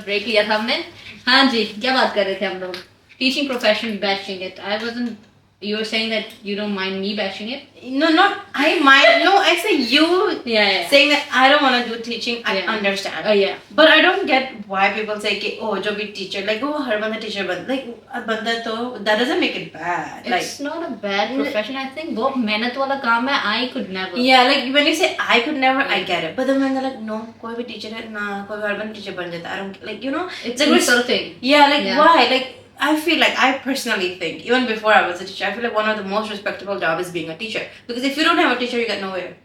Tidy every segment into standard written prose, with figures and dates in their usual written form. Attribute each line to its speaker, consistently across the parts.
Speaker 1: Break लिया था हमने. हाँ जी, क्या बात कर रहे थे हम लोग? Teaching profession bashing it. I wasn't. You were saying that you don't mind me bashing it.
Speaker 2: No, not I mind. No, I say you
Speaker 1: Yeah.
Speaker 2: saying that I don't want to do teaching. I
Speaker 1: Yeah.
Speaker 2: understand.
Speaker 1: Oh yeah.
Speaker 2: But I don't get why people say कि oh जो भी teacher like oh हर बंदा teacher बन like बंदा तो that doesn't make it bad.
Speaker 1: It's not a bad profession. I think बहुत मेहनत वाला काम है. I could never.
Speaker 2: Yeah, like when you say I could never, I get it. But then when they're like no, कोई भी teacher है ना, कोई हर बंदा teacher बन जाता. I don't like you know.
Speaker 1: It's
Speaker 2: like
Speaker 1: insulting.
Speaker 2: Yeah, like why? Like I feel like I personally think even before I was a teacher, I feel like one of the most respectable job is being a teacher because if you don't have a teacher, you get nowhere.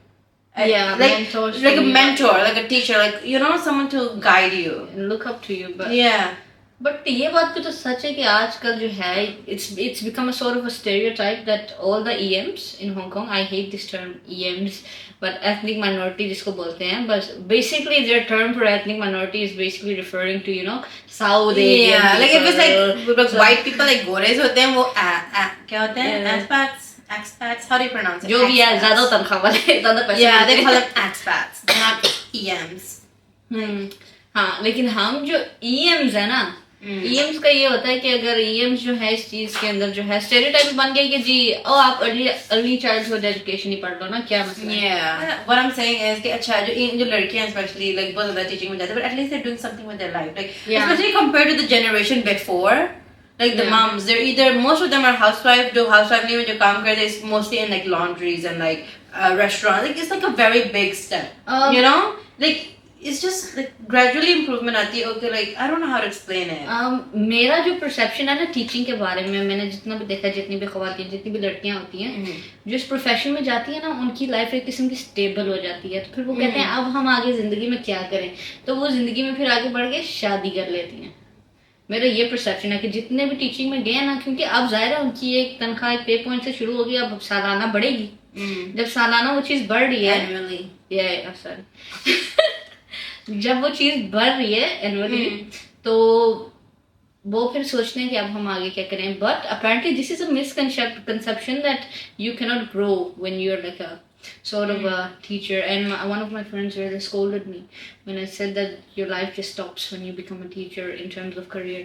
Speaker 1: Yeah,
Speaker 2: like
Speaker 1: mentors
Speaker 2: like a
Speaker 1: to you.
Speaker 2: mentor, like a teacher, like you know someone to guide you.
Speaker 1: And look up to you, but
Speaker 2: Yeah.
Speaker 1: But ये बात भी तो सच है कि आजकल जो है it's become a sort of a stereotype that all the EMs in Hong Kong, I hate this term EMs, but ethnic minority जिसको बोलते हैं, but basically their term for ethnic minority is basically referring to you know South Asian
Speaker 2: Yeah, like if it's like
Speaker 1: so,
Speaker 2: white people like गोरेज होते हैं वो क्या होते हैं expats, how do you pronounce it?
Speaker 1: जो भी है ज़्यादा तनख्वाह वाले ज़्यादा पैसे
Speaker 2: Yeah, they call them expats, not EMs.
Speaker 1: हाँ, लेकिन हम जो EMs है ना, EMs का ये होता है कि अगर EMs जो है इस चीज के अंदर जो है स्टेरियोटाइप बन गया कि जी ओ आप अर्ली चाइल्डहुड एजुकेशन ही पढ़ लो ना, क्या मतलब
Speaker 2: Yeah, what I'm saying is कि अच्छा जो लड़कियां especially like बहुत ज़्यादा teaching में जाती है, but at least they're doing something with their life, like especially compared to the generation before. Like the moms, they're either most of them are housewife. जो housewife नहीं जो काम करते is mostly in like laundries and like restaurants. Like it's like a very big step. You know, like it's just like gradually improvement आती है. Okay, like I don't know how to explain it.
Speaker 1: मेरा जो perception है ना teaching के बारे में, मैंने जितना भी देखा, जितनी भी खवातीन, जितनी भी लड़कियां होती हैं जो इस प्रोफेशन में जाती है ना, उनकी लाइफ एक किस्म की स्टेबल हो जाती है. तो फिर वो कहते हैं अब हम आगे जिंदगी में क्या करें, तो वो जिंदगी में फिर आगे बढ़ के शादी कर लेती हैं. मेरा ये परसेप्शन है कि जितने भी टीचिंग में गए ना, क्योंकि अब जाहिर है उनकी एक तनख्वाह एक पे पॉइंट से शुरू होगी, अब सालाना बढ़ेगी. जब सालाना वो चीज बढ़ रही है जब वो चीज बढ़ रही है एनुअली, तो वो फिर सोचते हैं कि अब हम आगे क्या करें. But apparently this is a misconception that you can not grow when you are like a sort of a teacher, and one of my friends really scolded me when I said that your life just stops when you become a teacher in terms of career.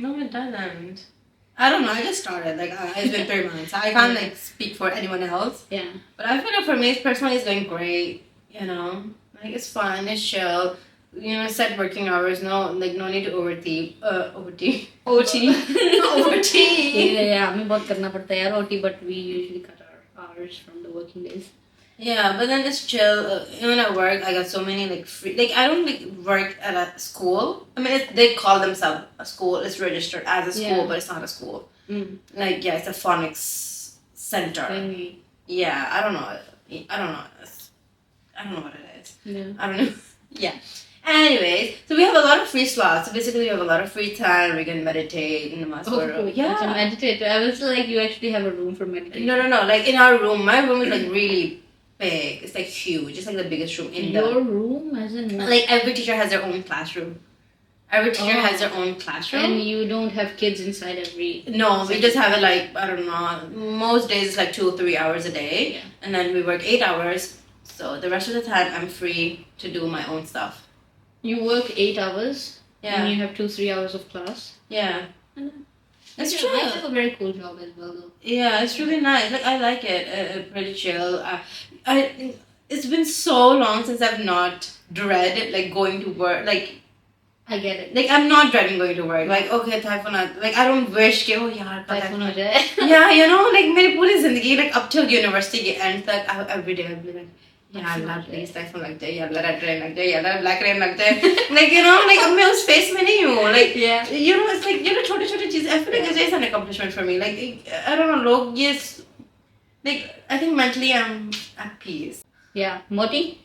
Speaker 2: No, it doesn't. I don't know. I just started. Like it's been 3 months. I can't like speak for anyone else.
Speaker 1: Yeah.
Speaker 2: But I feel like for me personally, it's going great. You know, like it's fun. It's chill. You know, set working hours. No, like no need to OT.
Speaker 1: Yeah. हमें बहुत करना पड़ता है यार OT, but we usually cut our hours from the working days.
Speaker 2: Yeah, but then it's chill. Even at work, I got so many like free. Like I don't like work at a school. I mean, they call themselves a school. It's registered as a school, but it's not a school. Like yeah, it's a phonics center. Yeah, I don't know. I don't know what it is.
Speaker 1: Yeah.
Speaker 2: I don't know. Yeah. Anyways, so we have a lot of free slots. So basically, we have a lot of free time. We can meditate in the masjid.
Speaker 1: Yeah, meditate. I was like, you actually have a room for meditation.
Speaker 2: No. Like in our room, my room is like really big. It's like huge. It's like the biggest room in
Speaker 1: your room, as in
Speaker 2: like every teacher has their own classroom. Every teacher has their own classroom.
Speaker 1: And you don't have kids inside every.
Speaker 2: No, we just have it like I don't know. Most days it's like 2 or 3 hours a day, and then we work 8 hours. So the rest of the time I'm free to do my own stuff.
Speaker 1: You work 8 hours.
Speaker 2: Yeah.
Speaker 1: And you have 2-3 hours of class.
Speaker 2: Yeah.
Speaker 1: It's true. I have a very cool job as well, though.
Speaker 2: Yeah, it's really nice. Like I like it. Pretty chill. It's been so long since I've not dreaded like going to work. Like
Speaker 1: I get it.
Speaker 2: Like I'm not dreading going to work. Like okay, typhoon. Like I don't wish कि oh यार
Speaker 1: typhoon हो जाए.
Speaker 2: Yeah, you know, like मेरी पूरी जिंदगी like up till university के end तक every day I'll be like yeah, Allah please typhoon लग जाए, या अल्लाह rain लग जाए, या अल्लाह black rain लग जाए. Like you know, like अब मैं उस phase में नहीं हूँ. Like you know, it's like you know छोटे चीज़. I feel like it's an accomplishment for me. Like I don't know, लोग yes, like I think mentally I'm at peace.
Speaker 1: Yeah, Moti,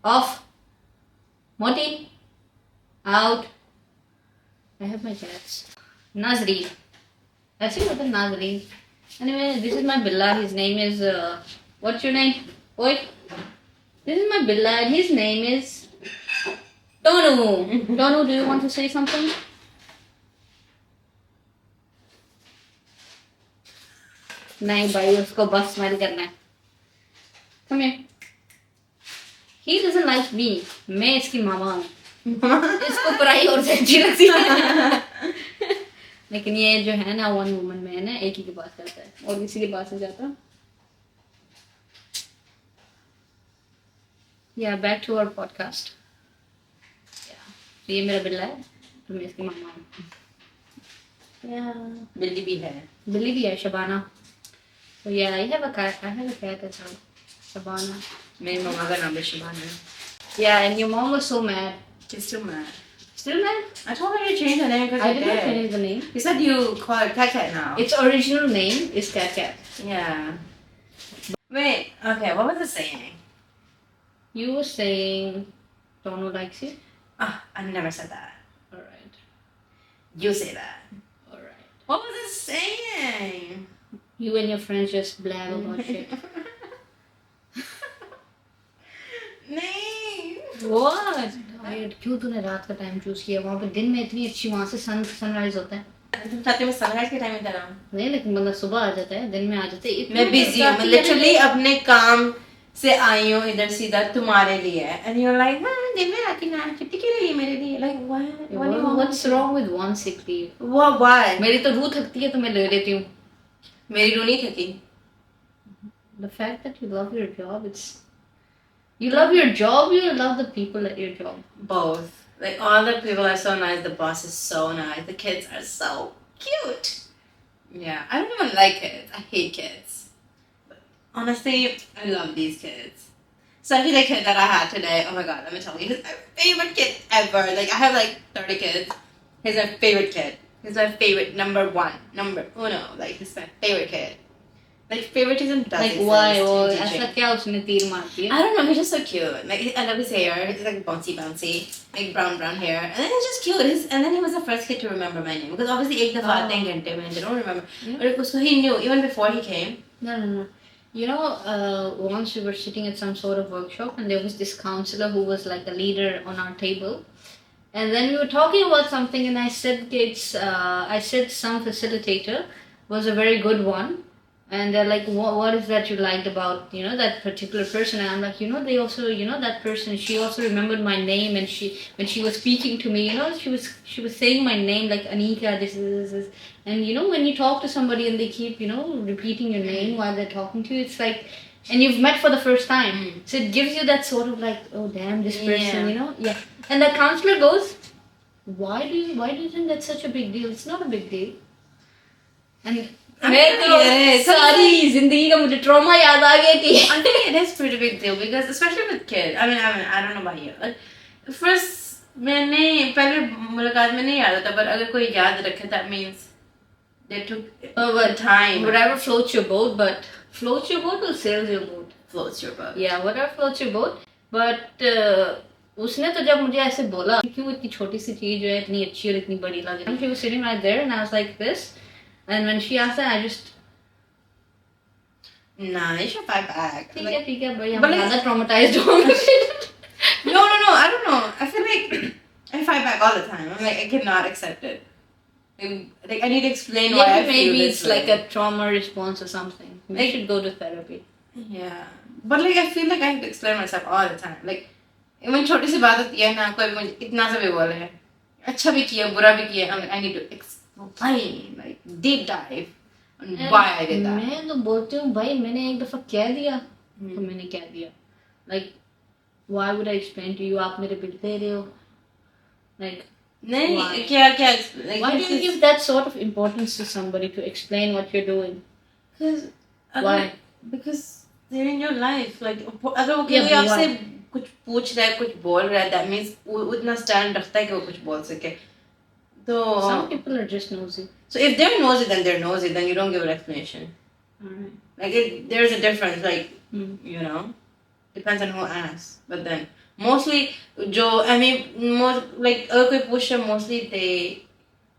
Speaker 1: off. Moti, out. I have my cats. Nazri. Actually, what is Nazri? Anyway, this is my Billa. His name is what's your name? Oi. This is my Billa and his name is Tonu. Tonu, do you want to say something? नहीं भाई, उसको बस smile करना है. Come here. He doesn't like me. मैं इसकी मामा हूँ. इसको पढ़ाई और से अच्छी लगती है। लेकिन ये जो है ना वन वुमन मैन है, एक ही के पास रहता है और किसी के पास नहीं जाता। या बैक टू आवर पॉडकास्ट। ये मेरा बिल्ला है, तो मैं इसकी मम्मा हूँ।
Speaker 2: बिल्ली भी है।
Speaker 1: बिल्ली भी है, शबाना। तो ये आई है cat as well, शबाना।
Speaker 2: मेरी मम्मा का नाम भी शबाना है।
Speaker 1: Yeah, and your mom was so mad.
Speaker 2: She's still mad.
Speaker 1: Still mad?
Speaker 2: I told her to change the name because
Speaker 1: I did not change the name.
Speaker 2: You said you call it Cat now.
Speaker 1: Its original name is Cat.
Speaker 2: Yeah. Wait, okay, what was the saying?
Speaker 1: You were saying Tono likes you?
Speaker 2: Ah, I never said that.
Speaker 1: Alright.
Speaker 2: You say that.
Speaker 1: Alright.
Speaker 2: What was it saying?
Speaker 1: You and your friends just blab about shit.
Speaker 2: नहीं.
Speaker 1: What? क्यों तूने रात का time choose किया? वहाँ पे दिन में इतनी अच्छी वहाँ से सनराइज होता है।
Speaker 2: तुम चाहते हो सनराइज के टाइम में तरह?
Speaker 1: नहीं, लेकिन मतलब सुबह आ जाता है, दिन में आ जाता है।
Speaker 2: मैं बिजी हूँ, मैं लिटरली अपने काम से आई हूँ इधर सीधा तुम्हारे लिए, and you're like, हाँ दिन में आती ना, छुट्टी क्यों रही है मेरे लिए? Like what?
Speaker 1: What's wrong with one sick leave?
Speaker 2: What? Why?
Speaker 1: मेरी तो रूह थकती है तो मैं ले लेती हूँ।
Speaker 2: मेरी रूह नहीं थकी।
Speaker 1: The fact that you love your job, you love your job, you love the people at your job.
Speaker 2: Both. Like all the people are so nice, the boss is so nice, the kids are so cute. Yeah, I don't even like kids. I hate kids. But honestly, I love these kids. Especially the kid that I had today. Oh my god, let me tell you, he's my favorite kid ever. Like I have like 30 kids. He's my favorite kid. He's my favorite number uno. Like he's my favorite kid. Like favoritism doesn't
Speaker 1: Like
Speaker 2: exist
Speaker 1: why?
Speaker 2: in
Speaker 1: Or
Speaker 2: teaching.
Speaker 1: ऐसा क्या उसने तीर मार दिया?
Speaker 2: I don't know, he's just so cute. Like I love his hair. He's like bouncy, like brown hair, and then he's just cute. And then he was the first kid to remember my name because obviously एक दफा आते हैं घंटे में, they don't remember. But उसको he knew even before he came.
Speaker 1: No. You know, once we were sitting at some sort of workshop and there was this counselor who was like a leader on our table. And then we were talking about something and I said I said some facilitator was a very good one. And they're like, what is that you liked about, that particular person? And I'm like, they also, that person, she also remembered my name. And when she was speaking to me, she was saying my name like Anika, this. And, when you talk to somebody and they keep, repeating your name while they're talking to you, it's like, and you've met for the first time. So it gives you that sort of like, oh, damn, this person, Yeah. And the counselor goes, why do you think that's such a big deal? It's not a big deal. And मैं तो सारी जिंदगी का मुझे trauma याद आ गया कि
Speaker 2: I think it is pretty big deal because especially with kids. I mean, I don't know about you. Like, first मैंने पहले मुलाकात में नहीं याद आता, but अगर कोई याद रखे, that means they took time.
Speaker 1: Whatever floats your boat, but floats your boat or sails your boat?
Speaker 2: Floats your boat.
Speaker 1: Yeah, whatever floats your boat. But उसने तो जब मुझे ऐसे बोला क्यों इतनी छोटी सी चीज जो है इतनी अच्छी और इतनी बड़ी लगी. She was sitting right there and I was like this. And when she asked that, I just...
Speaker 2: Nah, you should fight back.
Speaker 1: ठीक है, भाई I'm rather traumatized home.
Speaker 2: No, I don't know. I feel like I fight back all the time. I'm like, I cannot accept it. Like, I need to explain why I feel
Speaker 1: maybe
Speaker 2: this
Speaker 1: it's
Speaker 2: way.
Speaker 1: like a trauma response or something. You should go to therapy.
Speaker 2: Yeah. But like, I feel like I have to explain myself all the time. Like, even छोटी सी बात होती है ना, कोई मुझे इतना सा भी बोले है, अच्छा भी किया, बुरा भी किया, I'm like, I need to explain, like deep dive on why I did that.
Speaker 1: मैं तो बोलती हूँ भाई मैंने एक दफा कह दिया तो मैंने कह दिया. Like why would I explain to you? आप मेरे बिल दे रहे हो. Like
Speaker 2: नहीं क्या like
Speaker 1: why do you give that sort of importance to somebody to explain what you're doing?
Speaker 2: Why? Because they're in your life. Like अगर कोई आपसे कुछ पूछ रहा है, कुछ बोल रहा है, that means वो उतना stand रखता है कि वो कुछ बोल सके. So
Speaker 1: some people are just nosy.
Speaker 2: So if they're nosy, then you don't give an explanation.
Speaker 1: Alright.
Speaker 2: Like there's a difference. Like depends on who asks. But then mostly, like अगर कोई पूछ रहा है, mostly they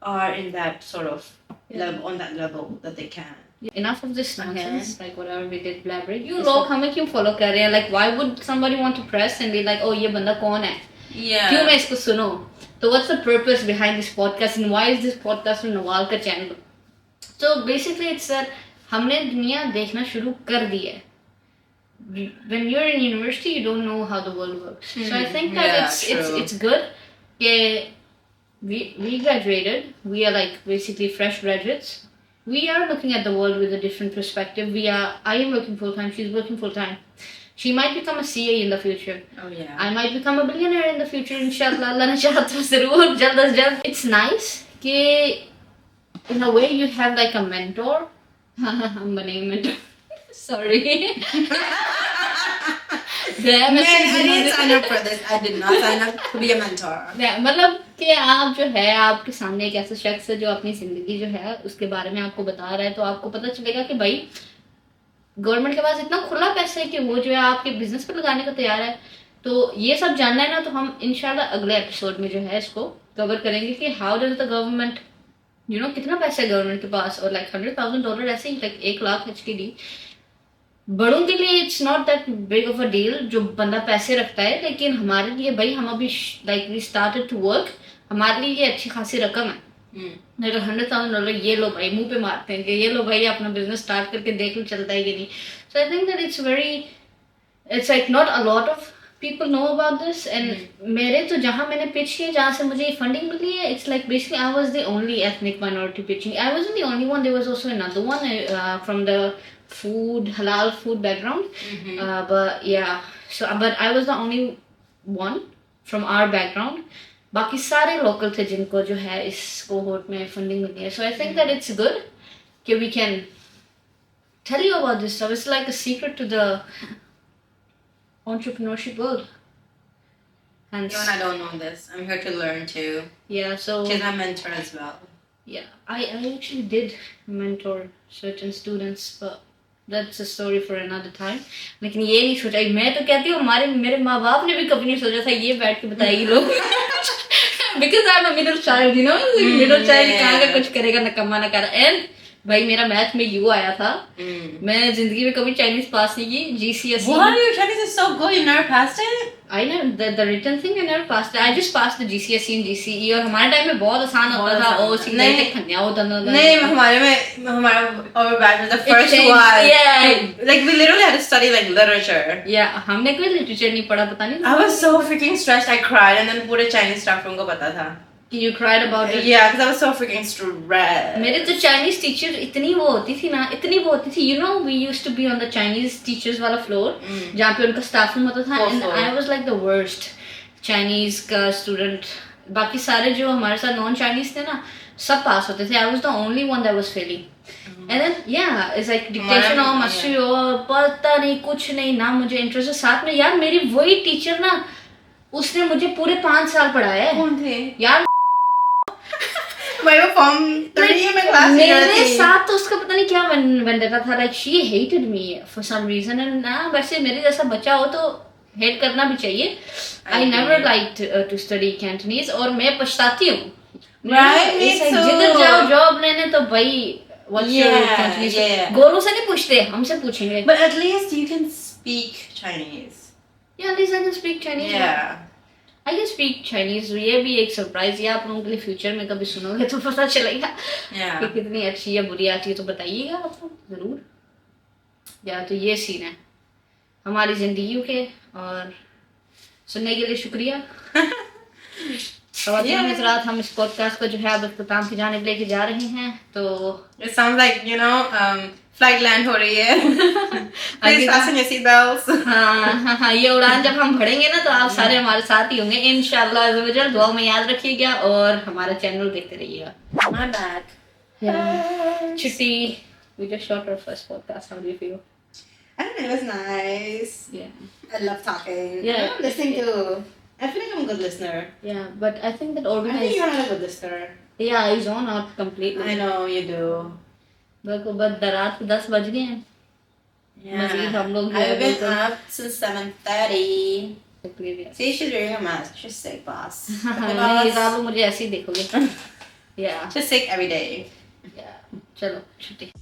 Speaker 2: are in that sort of level, on that level that they can.
Speaker 1: Enough of this nonsense, like whatever we did blabbering. You लोग हमें क्यों follow कर रहे हैं? Like why would somebody want to press and be like, oh ये बंदा कौन है?
Speaker 2: Yeah.
Speaker 1: क्यों मैं इसको सुनूं? So what's the purpose behind this podcast and why is this podcast on Nawal का channel? So basically it's that हमने दुनिया देखना शुरू कर दी है. When you're in university, you don't know how the world works. So I think that it's good कि we graduated, we are like basically fresh graduates. We are looking at the world with a different perspective. I am working full time, she's working full time. She might become a CA in the future.
Speaker 2: Oh yeah.
Speaker 1: I might become a billionaire in the future, inshallah. Allah ne chaha to zarur, jald az jald. It's nice कि in a way you have like a mentor. I'm banning mentor. Sorry.
Speaker 2: Man, I didn't sign up for this. I did not sign up to be a mentor.
Speaker 1: मतलब कि आप जो है आपके सामने एक ऐसा शख्स है जो अपनी जिंदगी जो है उसके बारे में आपको बता रहा है, तो आपको पता चलेगा कि भाई गवर्नमेंट के पास इतना खुला पैसा है कि वो जो है आपके बिजनेस पे लगाने को तैयार है। तो ये सब जानना है ना, तो हम इंशाल्लाह अगले एपिसोड में जो है इसको कवर करेंगे कि हाउ डज द गवर्नमेंट कितना पैसा है गवर्नमेंट के पास, और लाइक $100,000 ऐसे ही लाइक 1 लाख HKD। बड़ों के लिए it's not that big of a deal जो बंदा पैसे रखता है, लेकिन हमारे लिए भाई हम अभी like we started to work, हमारे लिए ये अच्छी खासी रकम है। अगर $100,000 ये लो भाई मुंह पे मारते हैं कि ये लो भाई अपना बिजनेस स्टार्ट करके देख लो चलता है कि नहीं। So I think that it's like not a lot of people know about this, and मेरे तो जहाँ मैंने pitch किया, जहाँ से मुझे फंडिंग मिली है, it's like basically I was the only ethnic minority pitching. I wasn't the only one, there was also another one from the halal food background. But yeah, but I was the only one from our background. बाकी सारे local थे जिनको जो है इस cohort में funding मिली है. So I think that it's good कि we can tell you about this stuff. It's like a secret to the entrepreneurship world. And
Speaker 2: Even I don't know this. I'm here to learn too.
Speaker 1: Yeah, so
Speaker 2: She's my mentor as well.
Speaker 1: yeah, I actually did mentor certain students, but that's a story for another time. लेकिन ये नहीं सोचा, मैं तो कहती हूँ मेरे माँ बाप ने भी कभी नहीं सोचा था ये बैठ के बताएगी लोग। Because I'm a middle child, middle child कहाँ का कुछ करेगा ना कमा ना कर। And भाई मेरा मैथ में यू आया था, मैं जिंदगी में कभी चाइनीज पास नहीं की, GCSE।
Speaker 2: What? Your Chinese is so good. You never passed it?
Speaker 1: I never the written thing I never passed it. I just passed the GCSE and GCE, और हमारे टाइम में बहुत आसान होता था। ओ सीधे खन्या होता था।
Speaker 2: नहीं, हमारा our batch was the first one.
Speaker 1: Yeah.
Speaker 2: Like we literally had to study like literature.
Speaker 1: Yeah, हमने कोई लिटरेचर नहीं पढ़ा, पता नहीं।
Speaker 2: I was so freaking stressed. I cried, and then पूरे Chinese staff room को पता था।
Speaker 1: You cried about it?
Speaker 2: Yeah, because I was so freaking stressed.
Speaker 1: मेरे तो चाइनीज टीचर इतनी वो होती थी, we used to be on the Chinese teachers वाला floor, जहाँ पे उनका staff room होता था, and I was like the worst Chinese का student. बाकी सारे जो हमारे साथ नॉन चाइनीज थे ना सब पास होते थे. I was the only one that was failing. And then yeah, it's like dictation हो, mastery हो, पता नहीं कुछ नहीं, ना मुझे इंटरेस्ट है. साथ में यार मेरी वही टीचर ना, उसने मुझे पूरे 5 साल पढ़ाया है.
Speaker 2: कौन थे
Speaker 1: यार?
Speaker 2: मेरे फॉर्म 3 में क्लास
Speaker 1: मेरे साथ तो उसका पता नहीं क्या वेंडेटा था. Like she hated me for some reason. And ना वैसे मेरे जैसा बच्चा हो तो हेट करना भी चाहिए. I never liked to study Cantonese, और मैं पछताती हूँ. जिधर जाओ जॉब लेने तो भाई गोरों से नहीं पूछते, हमसे पूछेंगे.
Speaker 2: But at least you can speak Chinese.
Speaker 1: Yeah, at least I can speak Chinese.
Speaker 2: Yeah.
Speaker 1: I can speak Chinese. ये भी एक सरप्राइज है आप लोगों के लिए. फ्यूचर में कभी सुनोगे तो पता चलेगा कि कितनी अच्छी या बुरी आती है, तो बताइएगा आप लोग जरूर. या तो ये सीन है हमारी जिंदगी के, और सुनने के लिए शुक्रिया. हज़रात, हम इस पॉडकास्ट को जो है अब इख्तिताम की जानिब लेके जा रहे हैं. तो
Speaker 2: it sounds like flight land हो रही है. Please fasten your seat belts.
Speaker 1: हाँ, ये उड़ान जब हम भरेंगे ना तो आप सारे हमारे साथ ही होंगे इंशाल्लाह अज़्ज़ा वजल. दुआ में याद रखिएगा और हमारा चैनल देखते रहिएगा.
Speaker 2: My bad.
Speaker 1: Chitty, we just shot our first podcast. How do you feel?
Speaker 2: I don't know, it was nice.
Speaker 1: Yeah.
Speaker 2: I love talking.
Speaker 1: Yeah.
Speaker 2: I love listening to. I feel like I'm a good listener.
Speaker 1: Yeah, but I think that
Speaker 2: I think you're not a good listener.
Speaker 1: Yeah, I zone out completely.
Speaker 2: I know you do.
Speaker 1: But रात को 10 बज गए हैं.
Speaker 2: Yeah.
Speaker 1: हम लोग
Speaker 2: I've been up since 7:30.
Speaker 1: Yeah.
Speaker 2: See, she's wearing a mask. She's sick, boss.
Speaker 1: नहीं, आप मुझे ऐसे ही देखोगे. Yeah.
Speaker 2: She's sick every day.
Speaker 1: Yeah. चलो छुट्टी.